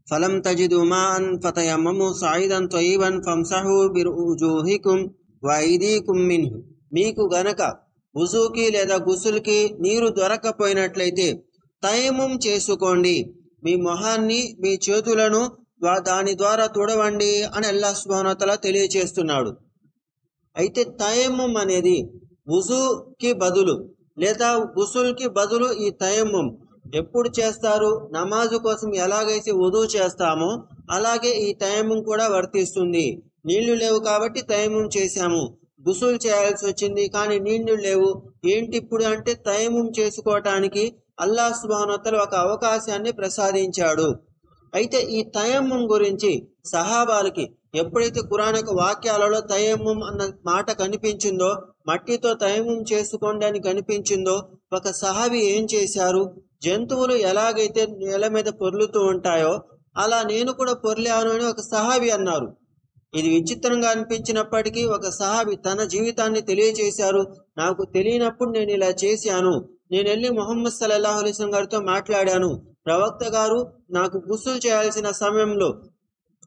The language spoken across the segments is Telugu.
ఫలం తజిదు మాఅన్ ఫతయమ్మము సঈదన్ తయ్యిబన్ ఫంసహు బిరుజూహికుం వైదీకుం మిన్హు. మీకు గనక వుజూకి లేదా గుసుల్కి నీరు దొరకపోయినట్లయితే తయమ్మం చేసుకోండి, మీ మొహాన్ని మీ చేతులను దాని ద్వారా తుడవండి అని అల్లాహ్ సుబ్హానహు వ తఆలా తెలియచేస్తున్నాడు. అయితే తయమ్మం అనేది వుజూకి బదులు లేదా గుసుల్కి బదులు ఈ తయమ్మం ఎప్పుడు చేస్తారు? నమాజు కోసం ఎలాగైతే వుజూ చేస్తామో అలాగే ఈ తయమ్మం కూడా వర్తిస్తుంది. నీళ్లు లేవు కాబట్టి తయమ్మం చేశాము, గుసుల్ చేయాల్సి వచ్చింది కానీ నీళ్లు లేవు, ఏంటి ఇప్పుడు అంటే తయమ్మం చేసుకోవటానికి అల్లాహ్ సుబ్హానహు వ తఆలా ఒక అవకాశాన్ని ప్రసాదించాడు. అయితే ఈ తయమ్మం గురించి సహాబాలకి ఎప్పుడైతే ఖురాన్ యొక్క వాక్యాలలో తయమ్మం అన్న మాట కనిపించిందో, మట్టితో తయమ్మం చేసుకోండి అని కనిపించిందో, ఒక సహాబీ ఏం చేశారు? జంతువులు ఎలాగైతే నేల మీద పొర్లుతూ ఉంటాయో అలా నేను కూడా పొర్లాను అని ఒక సహాబీ అన్నారు. ఇది విచిత్రంగా అనిపించినప్పటికీ ఒక సహాబీ తన జీవితాన్ని తెలియజేశారు. నాకు తెలియనప్పుడు నేను ఇలా చేశాను, నేను వెళ్ళి ముహమ్మద్ సల్లల్లాహు అలైహి వసల్లం గారితో మాట్లాడాను, ప్రవక్త గారు నాకు గుస్సులు చేయాల్సిన సమయంలో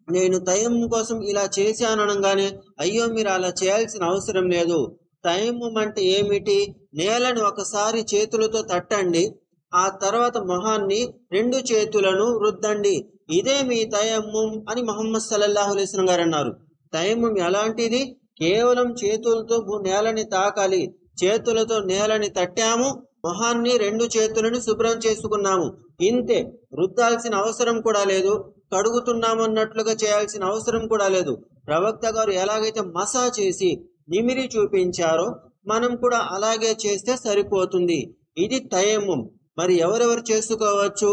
నేను తయమ్మం కోసం ఇలా చేశాను అనగానే, అయ్యో మీరు అలా చేయాల్సిన అవసరం లేదు, తయమ్మం అంటే ఏమిటి? నేలను ఒకసారి చేతులతో తట్టండి, ఆ తర్వాత మొహాన్ని రెండు చేతులను రుద్దండి, ఇదే మీ తయమ్మం అని ముహమ్మద్ సల్లల్లాహు అలైహి వసల్లం గారు అన్నారు. తయమ్మం ఎలాంటిది? కేవలం చేతులతో నేలని తాకాలి, చేతులతో నేలని తట్టాము, మొహాన్ని రెండు చేతులను శుభ్రం చేసుకున్నాము, ఇంతే. రుద్దాల్సిన అవసరం కూడా లేదు, కడుగుతున్నాము అన్నట్లుగా చేయాల్సిన అవసరం కూడా లేదు. ప్రవక్త గారు ఎలాగైతే మసా చేసి నిమిరి చూపించారో మనం కూడా అలాగే చేస్తే సరిపోతుంది. ఇది తయమ్మం. మరి ఎవరెవరు చేసుకోవచ్చు?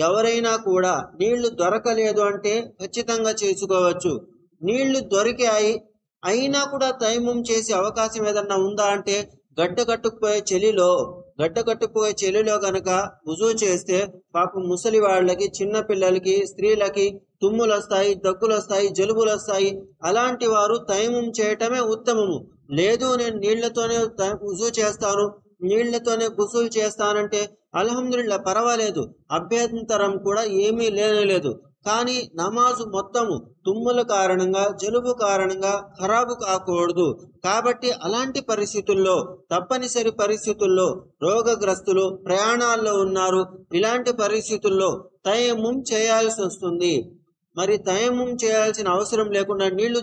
ఎవరైనా కూడా నీళ్లు దొరకలేదు అంటే ఖచ్చితంగా చేసుకోవచ్చు. నీళ్లు దొరికాయి అయినా కూడా తయమ్మం చేసే అవకాశం ఏదన్నా ఉందా అంటే, గడ్డకట్టుకుపోయే చలిలో గనక వుజూ చేస్తే పాపం ముసలి వాళ్ళకి, చిన్న పిల్లలకి, స్త్రీలకి తుమ్ములు వస్తాయి, దగ్గులు వస్తాయి, జలుబులు వస్తాయి. అలాంటి వారు తయమ్మం చేయటమే ఉత్తమము. లేదు నేను నీళ్లతోనే వుజూ చేస్తాను, నీళ్లతోనే గుసులు చేస్తానంటే అల్హమ్దులిల్లా పర్వాలేదు, అభ్యంతరం కూడా ఏమీ లేనేలేదు. కానీ నమాజు మొత్తము తుమ్ముల కారణంగా, జలుబు కారణంగా ఖరాబు కాకూడదు. కాబట్టి అలాంటి పరిస్థితుల్లో, తప్పనిసరి పరిస్థితుల్లో, రోగగ్రస్తులు ప్రయాణాల్లో ఉన్నారు, ఇలాంటి పరిస్థితుల్లో తయమ్మం చేయాల్సి వస్తుంది. మరి తయమ్మం చేయాల్సిన అవసరం లేకుండా నీళ్లు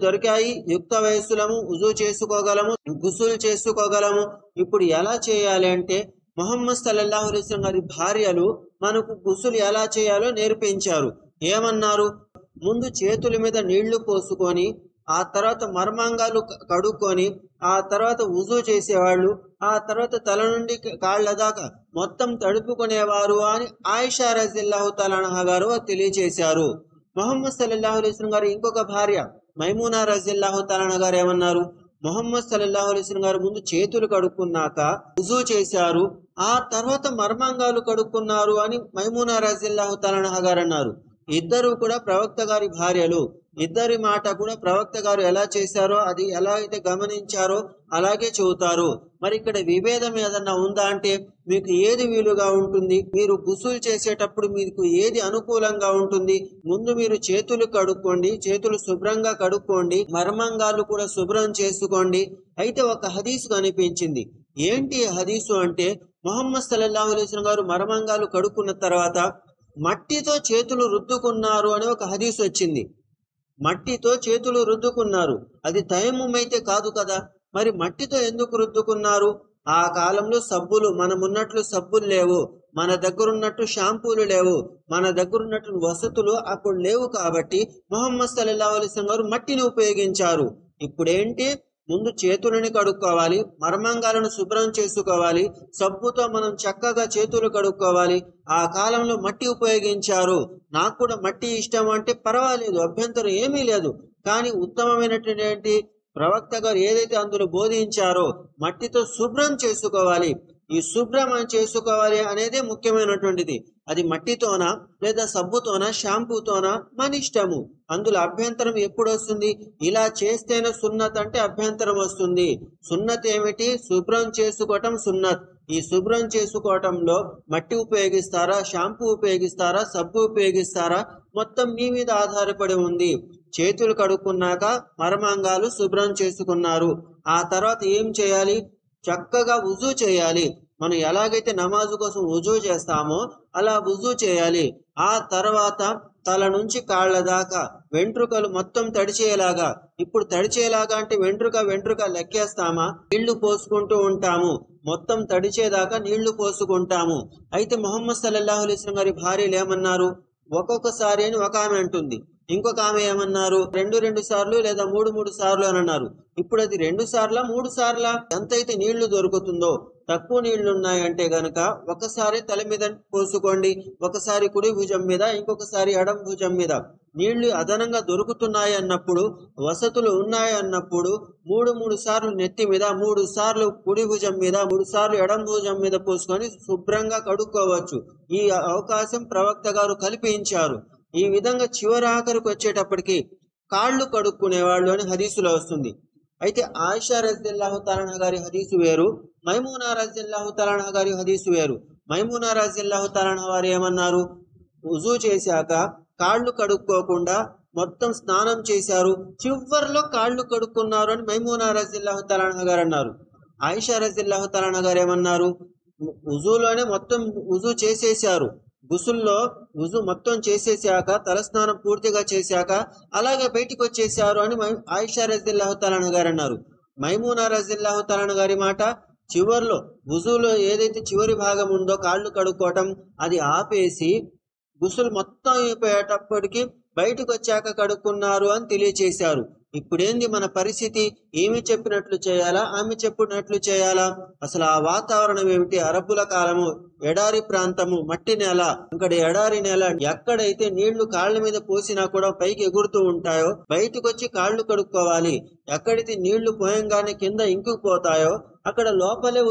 దొరికాయి, యుక్త వయస్సులము, వుజూ చేసుకోగలము, గుసులు చేసుకోగలము. ఇప్పుడు ఎలా చేయాలి అంటే, ముహమ్మద్ సల్లల్లాహు అలైహి వసల్లం గారి భార్యలు మనకు గుసులు ఎలా చేయాలో నేర్పించారు. ఏమన్నారు? ముందు చేతుల మీద నీళ్లు పోసుకొని, ఆ తర్వాత మర్మాంగాలు కడుక్కొని, ఆ తర్వాత వుజూ చేసేవాళ్ళు, ఆ తర్వాత తల నుండి కాళ్ళ దాకా మొత్తం తడుపుకునేవారు అని ఆయిషా రజియల్లాహు తఆలా అన్హా గారు తెలియజేశారు. ముహమ్మద్ సల్లల్లాహు అలైహి వసల్లం గారు ఇంకొక భార్య మైమూనా రజియల్లాహు తఆలా అన్హా గారు ఏమన్నారు? ముహమ్మద్ సల్లల్లాహు అలైహి వసల్లం గారు ముందు చేతులు కడుక్కున్నాక వుజూ చేశారు, ఆ తర్వాత మర్మాంగాలు కడుక్కున్నారు అని మైమూనా రజియల్లాహు తఆలా అన్హా గారు అన్నారు. ఇద్దరు కూడా ప్రవక్త గారి భార్యలు, ఇద్దరి మాట కూడా ప్రవక్త గారు ఎలా చేశారో, అది ఎలా అయితే గమనించారో అలాగే చెబుతారు. మరి ఇక్కడ విభేదం ఏదన్నా ఉందా అంటే, మీకు ఏది వీలుగా ఉంటుంది, మీరు గుసులు చేసేటప్పుడు మీకు ఏది అనుకూలంగా ఉంటుంది, ముందు మీరు చేతులు కడుక్కోండి, చేతులు శుభ్రంగా కడుక్కోండి, మర్మాంగాలు కూడా శుభ్రం చేసుకోండి. అయితే ఒక హదీసు కనిపించింది. ఏంటి హదీసు అంటే, ముహమ్మద్ సల్లల్లాహు అలైహి వసల్లం గారు మర్మాంగాలు కడుక్కున్న తర్వాత మట్టితో చేతులు రుద్దుకున్నారు అని ఒక హదీసు వచ్చింది. మట్టితో చేతులు రుద్దుకున్నారు, అది తయమ్మం అయితే కాదు కదా. మరి మట్టితో ఎందుకు రుద్దుకున్నారు? ఆ కాలంలో సబ్బులు మనమున్నట్లు సబ్బులు లేవు, మన దగ్గర ఉన్నట్టు షాంపూలు లేవు, మన దగ్గర ఉన్నట్టు వసతులు అప్పుడు లేవు. కాబట్టి ముహమ్మద్ సల్లల్లాహు అలైహి వసల్లం గారు మట్టిని ఉపయోగించారు. ఇప్పుడేంటి, ముందు చేతులని కడుక్కోవాలి, మర్మాంగాలను శుభ్రం చేసుకోవాలి, సబ్బుతో మనం చక్కగా చేతులు కడుక్కోవాలి. ఆ కాలంలో మట్టి ఉపయోగించారు. నాకు కూడా మట్టి ఇష్టం అంటే పర్వాలేదు, అభ్యంతరం ఏమీ లేదు. కానీ ఉత్తమమైనటువంటి ప్రవక్త గారు ఏదైతే అందులో బోధించారో మట్టితో శుభ్రం చేసుకోవాలి. ఈ శుభ్రం చేసుకోవాలి అనేదే ముఖ్యమైనటువంటిది. అది మట్టితోనా లేదా సబ్బుతోనా షాంపూతోనా మన ఇష్టము. అందులో అభ్యంతరం ఎప్పుడు వస్తుంది? ఇలా చేస్తేనే సున్నత్ అంటే అభ్యంతరం వస్తుంది. సున్నత్ ఏమిటి? శుభ్రం చేసుకోవటం సున్నత్. ఈ శుభ్రం చేసుకోవటంలో మట్టి ఉపయోగిస్తారా, షాంపూ ఉపయోగిస్తారా, సబ్బు ఉపయోగిస్తారా, మొత్తం మీ మీద ఆధారపడి ఉంది. చేతులు కడుక్కున్నాక మర్మాంగాలు శుభ్రం చేసుకున్నారు. ఆ తర్వాత ఏం చేయాలి? చక్కగా వుజూ చేయాలి. మనం ఎలాగైతే నమాజు కోసం వుజూ చేస్తామో అలా వుజూ చేయాలి. ఆ తర్వాత తల నుంచి కాళ్ళ దాకా వెంట్రుకలు మొత్తం తడిచేలాగా. ఇప్పుడు తడిచేలాగా అంటే వెంట్రుక లెక్కేస్తామా? నీళ్లు పోసుకుంటూ ఉంటాము. మొత్తం తడిచేదాకా నీళ్లు పోసుకుంటాము. అయితే ముహమ్మద్ సల్లల్లాహు అలైహి వసల్లం గారి భార్యలు ఏమన్నారు? ఒక్కొక్కసారి అని ఒక ఆమె అంటుంది, ఇంకొక ఆమె ఏమన్నారు? రెండు సార్లు లేదా మూడు సార్లు అని అన్నారు. ఇప్పుడు అది 2 సార్లా 3 సార్లా? ఎంతైతే నీళ్లు దొరుకుతుందో, తక్కువ నీళ్లు ఉన్నాయంటే గనక ఒకసారి తల మీద పోసుకోండి, ఒకసారి కుడి భుజం మీద, ఇంకొకసారి ఎడం భుజం మీద. నీళ్లు అదనంగా దొరుకుతున్నాయి అన్నప్పుడు, వసతులు ఉన్నాయి అన్నప్పుడు 3 సార్లు నెత్తి మీద, 3 సార్లు కుడి భుజం మీద, 3 సార్లు ఎడం భుజం మీద పోసుకొని శుభ్రంగా కడుక్కోవచ్చు. ఈ అవకాశం ప్రవక్త గారు కల్పించారు. ఈ విధంగా చివరి ఆఖరికి వచ్చేటప్పటికి కాళ్ళు కడుక్కునేవాళ్ళు అని హదీసులో వస్తుంది. అయితే ఆయిషా రజియల్లాహు తఆలా గారి హదీసు వేరు, మైమూనా రజియల్లాహు తఆలా గారి హదీసు వేరు. మైమూనా రజియల్లాహు తఆలా వారు ఏమన్నారు? వుజూ చేశాక కాళ్ళు కడుక్కోకుండా మొత్తం స్నానం చేశారు, చివర్లో కాళ్ళు కడుక్కున్నారు అని మైమూనా రజియల్లాహు తఆలా గారు అన్నారు. ఆయిషా రజియల్లాహు తఆలా గారు ఏమన్నారు? వుజూలోనే మొత్తం వుజూ చేసేశారు. గుసుల్లో వుజు మొత్తం చేసేసాక, తలస్నానం పూర్తిగా చేశాక అలాగే బయటికి వచ్చేసారు అని ఆయిషా రజియల్లాహు తఆలా గారు అన్నారు. మైమూనా రజియల్లాహు తఆలా గారి మాట, చివర్లో వుజులో ఏదైతే చివరి భాగం ఉందో కాళ్ళు కడుక్కోవటం అది ఆపేసి గుసులు మొత్తం అయిపోయేటప్పటికి బయటకు వచ్చాక కడుక్కున్నారు అని తెలియచేశారు. ఇప్పుడేంది మన పరిస్థితి? ఏమి చెప్పినట్లు చేయాలా, ఆమె చెప్పినట్లు చేయాలా? అసలు ఆ వాతావరణం ఏమిటి? అరబ్బుల కాలము, ఎడారి ప్రాంతము, మట్టి నేల. ఇక్కడ ఎడారి నేల, ఎక్కడైతే నీళ్లు కాళ్ళ మీద పోసినా కూడా పైకి ఎగురుతూ ఉంటాయో బయటకు వచ్చి కాళ్ళు కడుక్కోవాలి. ఎక్కడైతే నీళ్లు పోయంగానే కింద ఇంకుపోతాయో అక్కడ లోపలే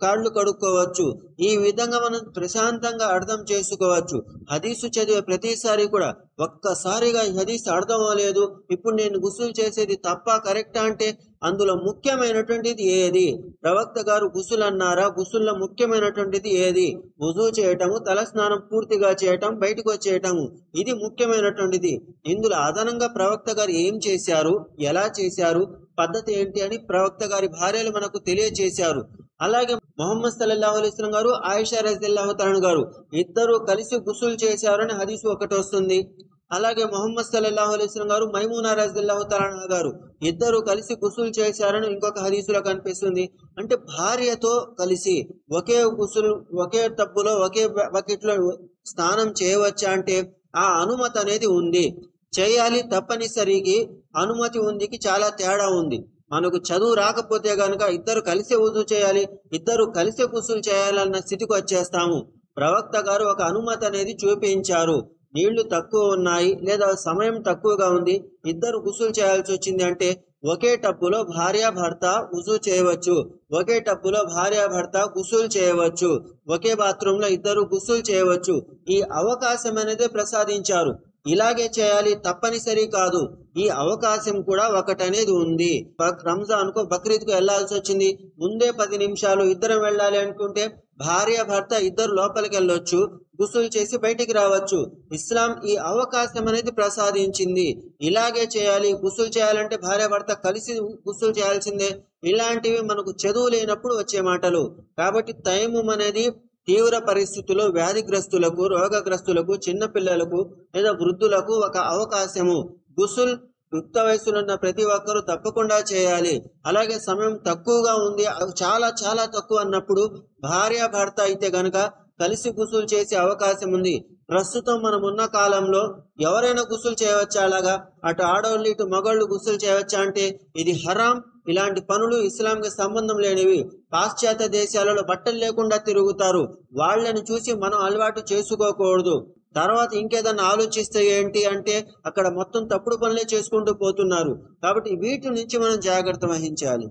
కాళ్ళు కడుక్కోవచ్చు. ఈ విధంగా మనం ప్రశాంతంగా అర్థం చేసుకోవచ్చు. హదీసు చదివే ప్రతిసారి కూడా ఒక్కసారిగా ఈ హదీసు అర్థం అవ్వలేదు, ఇప్పుడు నేను గుసులు చేసేది తప్ప కరెక్టా అంటే అందులో ముఖ్యమైనటువంటిది ఏది? ప్రవక్త గారు గుసులు అన్నారా? గుసుల్లో ముఖ్యమైనటువంటిది ఏది? వుజూ చేయటము, తలస్నానం పూర్తిగా చేయటం, బయటకు వచ్చేయటము, ఇది ముఖ్యమైనటువంటిది. ఇందులో అదనంగా ప్రవక్త గారు ఏం చేశారు, ఎలా చేశారు, పద్ధతి ఏంటి అని ప్రవక్త గారి భార్యలు మనకు తెలియచేశారు. అలాగే ముహమ్మద్ సల్లల్లాహు అలైహి వసల్లం గారు, ఆయిషా రజియల్లాహు తఆలా గారు ఇద్దరు కలిసి గుసులు చేశారని హదీసు ఒకటి వస్తుంది. అలాగే ముహమ్మద్ సల్లల్లాహు అలైహి వసల్లం గారు, మైమూనా రజియల్లాహు తఆలా గారు ఇద్దరు కలిసి గుసులు చేశారని ఇంకొక హదీసులో కనిపిస్తుంది. అంటే భార్యతో కలిసి ఒకే గుసులు, ఒకే టబ్బులో, ఒకే బకెట్లో స్నానం చేయవచ్చా అంటే ఆ అనుమతి అనేది ఉంది. చేయాలి, తప్పనిసరికి అనుమతి ఉందికి చాలా తేడా ఉంది. మనకు చదువు రాకపోతే గనుక ఇద్దరు కలిసే వుజూ చేయాలి, ఇద్దరు కలిసే గుసులు చేయాలన్న స్థితికి వచ్చేస్తాము. ప్రవక్త గారు ఒక అనుమతి అనేది చూపించారు. నీళ్లు తక్కువ ఉన్నాయి లేదా సమయం తక్కువగా ఉంది, ఇద్దరు గుసులు చేయాల్సి వచ్చింది అంటే ఒకే టబ్బులో భార్యాభర్త వుజూ చేయవచ్చు, ఒకే టబ్బులో భార్యాభర్త గుసులు చేయవచ్చు, ఒకే బాత్రూంలో ఇద్దరు గుసులు చేయవచ్చు. ఈ అవకాశం అనేది ప్రసాదించారు. ఇలాగే చేయాలి, తప్పనిసరి కాదు. ఈ అవకాశం కూడా ఒకటనేది ఉంది. రంజాన్కు, బక్రీద్కు వెళ్లాల్సి వచ్చింది, ముందే 10 నిమిషాలు ఇద్దరం వెళ్ళాలి అనుకుంటే భార్య భర్త ఇద్దరు లోపలికి వెళ్ళొచ్చు, గుసులు చేసి బయటికి రావచ్చు. ఇస్లాం ఈ అవకాశం అనేది ప్రసాదించింది. ఇలాగే చేయాలి, గుసులు చేయాలంటే భార్య భర్త కలిసి గుసులు చేయాల్సిందే. ఇలాంటివి మనకు చదువు లేనప్పుడు వచ్చే మాటలు. కాబట్టి తయమ్ముమ్ అనేది తీవ్ర పరిస్థితుల్లో వ్యాధిగ్రస్తులకు, రోగగ్రస్తులకు, చిన్నపిల్లలకు లేదా వృద్ధులకు ఒక అవకాశము. గుసుల్ యుక్త వయసులో ఉన్న ప్రతి ఒక్కరూ తప్పకుండా చేయాలి. అలాగే సమయం తక్కువగా ఉంది, చాలా చాలా తక్కువ అన్నప్పుడు భార్య భర్త అయితే గనక కలిసి గుసులు చేసే అవకాశం ఉంది. ప్రస్తుతం మనం ఉన్న కాలంలో ఎవరైనా గుసులు చేయవచ్చా? అలాగా అటు ఆడవాళ్ళు ఇటు మగవాళ్ళు గుసులు చేయవచ్చా అంటే ఇది హరాం. ఇలాంటి పనులు ఇస్లాంకి సంబంధం లేనివి. పాశ్చాత్య దేశాలలో బట్టలు లేకుండా తిరుగుతారు, వాళ్ళని చూసి మనం అలవాటు చేసుకోకూడదు. తర్వాత ఇంకేదన్నా ఆలోచిస్తే ఏంటి అంటే అక్కడ మొత్తం తప్పుడు పనులే చేసుకుంటూ పోతున్నారు. కాబట్టి వీటి నుంచి మనం జాగ్రత్త వహించాలి.